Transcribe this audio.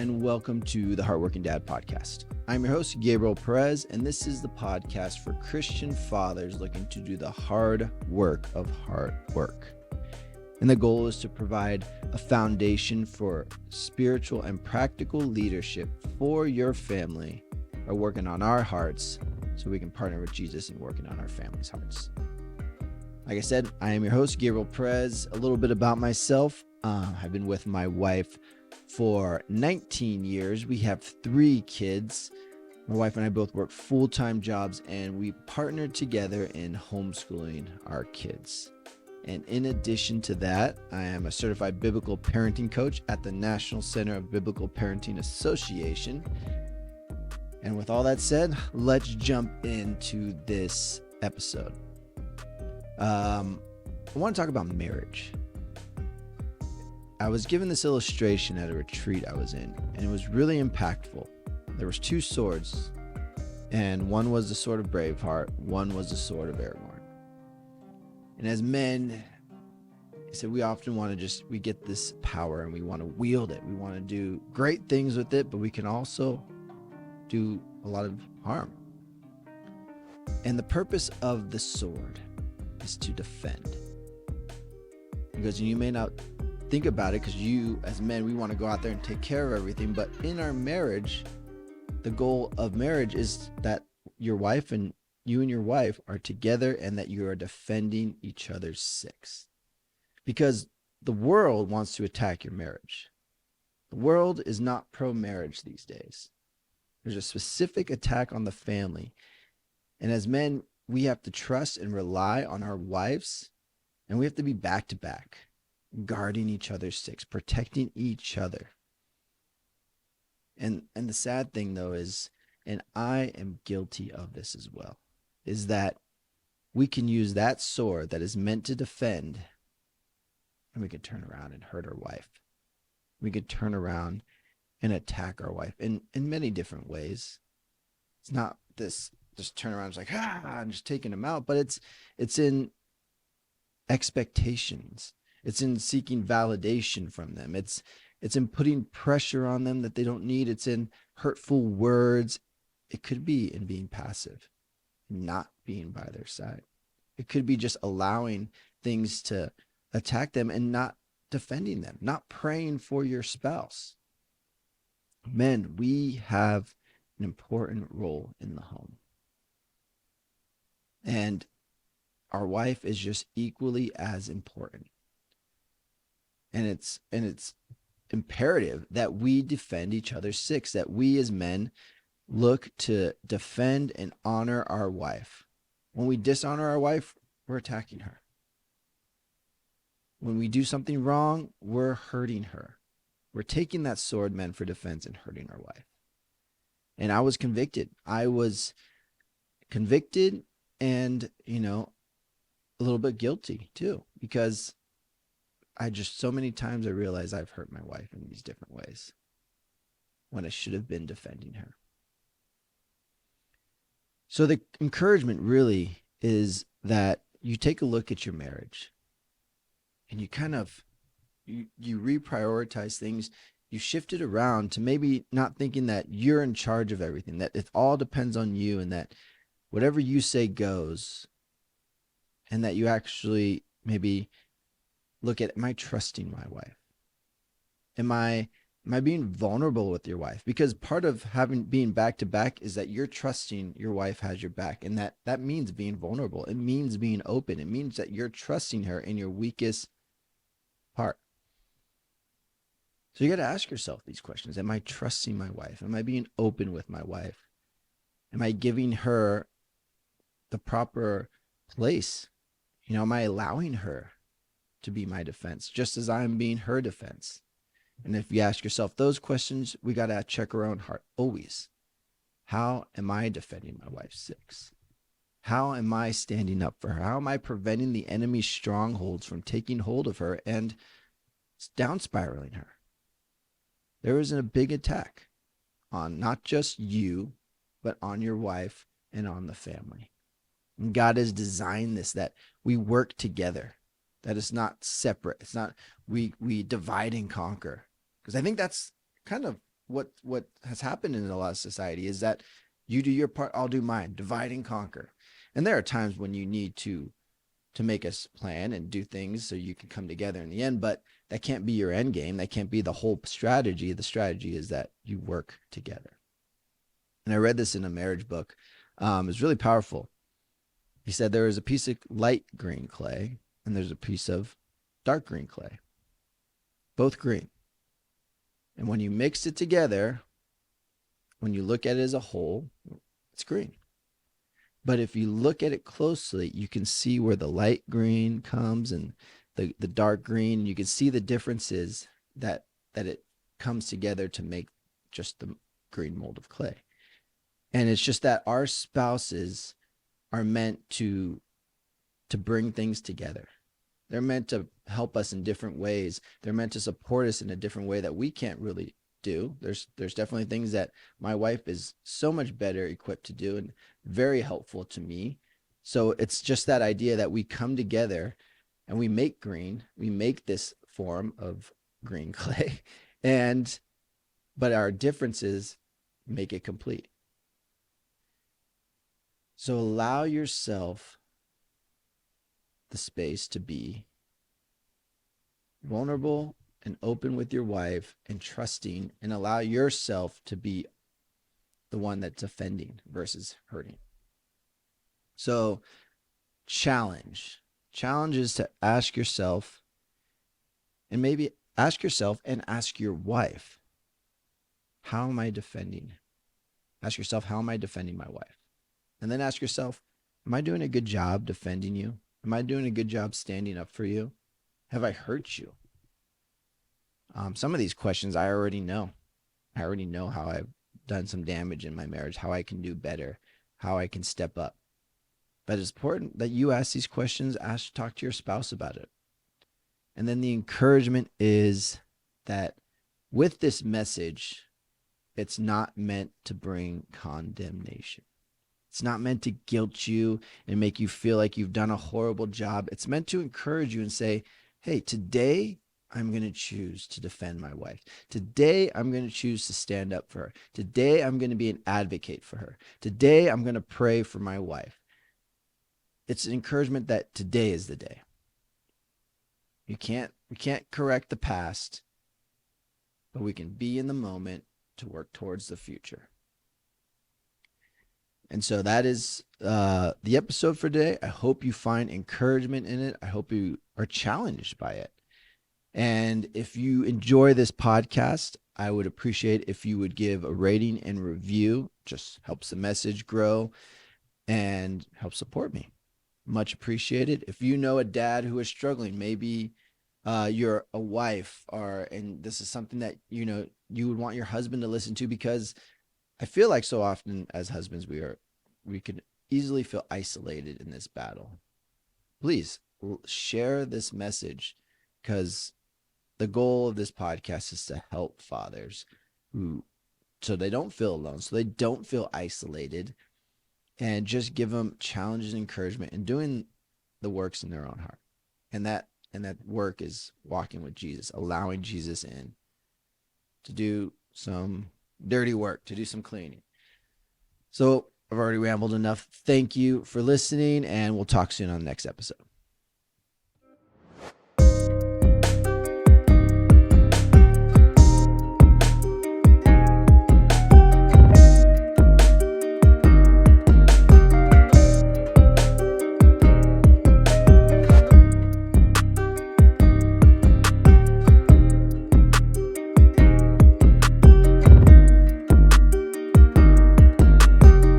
and welcome to the HeartWorking Dad podcast. I'm your host, Gabriel Perez, and this is the podcast for Christian fathers looking to do the hard work of hard work. And the goal is to provide a foundation for spiritual and practical leadership for your family by working on our hearts so we can partner with Jesus in working on our family's hearts. Like I said, I am your host, Gabriel Perez. A little bit about myself. I've been with my wife for 19 years. We have 3 kids. My wife and I both work full-time jobs, and we partnered together in homeschooling our kids. And in addition to that, I am a certified biblical parenting coach at the National Center of Biblical Parenting Association. And with all that said, let's jump into this episode. I want to talk about marriage. I was given this illustration at a retreat I was in, and it was really impactful. There was 2 swords, and one was the sword of Braveheart, one was the sword of Aragorn. And as men, I said we often want to we get this power and we want to wield it. We want to do great things with it, but we can also do a lot of harm. And the purpose of the sword is to defend. Because you may not think about it, because you as men, we want to go out there and take care of everything, but in our marriage, the goal of marriage is that your wife and you and your wife are together and that you are defending each other's six. Because the world wants to attack your marriage. The world is not pro-marriage these days. There's a specific attack on the family. And as men, we have to trust and rely on our wives, and we have to be back to back, guarding each other's six, protecting each other. And the sad thing though is, and I am guilty of this as well, is that we can use that sword that is meant to defend, and we can turn around and hurt our wife. We could turn around and attack our wife in many different ways. It's not this just turn around, it's like, I'm just taking them out, but it's in expectations. It's in seeking validation from them. It's in putting pressure on them that they don't need. It's in hurtful words. It could be in being passive, not being by their side. It could be just allowing things to attack them and not defending them, not praying for your spouse. Men, we have an important role in the home. And our wife is just equally as important. And it's imperative that we defend each other's six, that we as men look to defend and honor our wife. When we dishonor our wife, we're attacking her. When we do something wrong, we're hurting her. We're taking that sword, men, for defense and hurting our wife. And I was convicted. And, a little bit guilty too, because so many times I realized I've hurt my wife in these different ways when I should have been defending her. So the encouragement really is that you take a look at your marriage and you reprioritize things. You shift it around to maybe not thinking that you're in charge of everything, that it all depends on you, and that whatever you say goes, and that you actually maybe look at, am I trusting my wife? Am I being vulnerable with your wife? Because part of being back to back is that you're trusting your wife has your back, and that means being vulnerable. It means being open. It means that you're trusting her in your weakest part. So you got to ask yourself these questions. Am I trusting my wife? Am I being open with my wife? Am I giving her the proper place? Am I allowing her to be my defense, just as I'm being her defense? And if you ask yourself those questions, we got to check our own heart always. How am I defending my wife's six? How am I standing up for her? How am I preventing the enemy's strongholds from taking hold of her and down spiraling her? There is a big attack on not just you, but on your wife and on the family. And God has designed this, that we work together, that it's not separate. It's not we divide and conquer. Because I think that's kind of what has happened in a lot of society is that you do your part, I'll do mine, divide and conquer. And there are times when you need to make a plan and do things so you can come together in the end, but that can't be your end game. That can't be the whole strategy. The strategy is that you work together. And I read this in a marriage book. It's really powerful. He said there is a piece of light green clay and there's a piece of dark green clay, both green. And when you mix it together, when you look at it as a whole, it's green. But if you look at it closely, you can see where the light green comes and the dark green. And you can see the differences that it comes together to make just the green mold of clay. And it's just that our spouses are meant to bring things together. They're meant to help us in different ways. They're meant to support us in a different way that we can't really do. There's definitely things that my wife is so much better equipped to do and very helpful to me. So it's just that idea that we come together and we make green. We make this form of green clay, but our differences make it complete. So allow yourself the space to be vulnerable and open with your wife and trusting, and allow yourself to be the one that's offending versus hurting. So challenge is to ask yourself, and maybe ask yourself and ask your wife, how am I defending? Ask yourself, how am I defending my wife? And then ask yourself, am I doing a good job defending you? Am I doing a good job standing up for you? Have I hurt you? Some of these questions I already know. I already know how I've done some damage in my marriage, how I can do better, how I can step up. But it's important that you ask these questions, talk to your spouse about it. And then the encouragement is that with this message, it's not meant to bring condemnation. It's not meant to guilt you and make you feel like you've done a horrible job. It's meant to encourage you and say, hey, today I'm going to choose to defend my wife. Today I'm going to choose to stand up for her. Today I'm going to be an advocate for her. Today I'm going to pray for my wife. It's an encouragement that today is the day. We can't correct the past, but we can be in the moment to work towards the future. And so that is the episode for today. I hope you find encouragement in it. I hope you are challenged by it. And if you enjoy this podcast, I would appreciate if you would give a rating and review. Just helps the message grow and helps support me. Much appreciated. If you know a dad who is struggling, maybe you're a wife, and this is something that you would want your husband to listen to, because I feel like so often as husbands we could easily feel isolated in this battle. Please share this message, because the goal of this podcast is to help fathers so they don't feel alone, so they don't feel isolated, and just give them challenges and encouragement and doing the works in their own heart. And that work is walking with Jesus, allowing Jesus in to do some dirty work, to do some cleaning. So I've already rambled enough. Thank you for listening, and we'll talk soon on the next episode.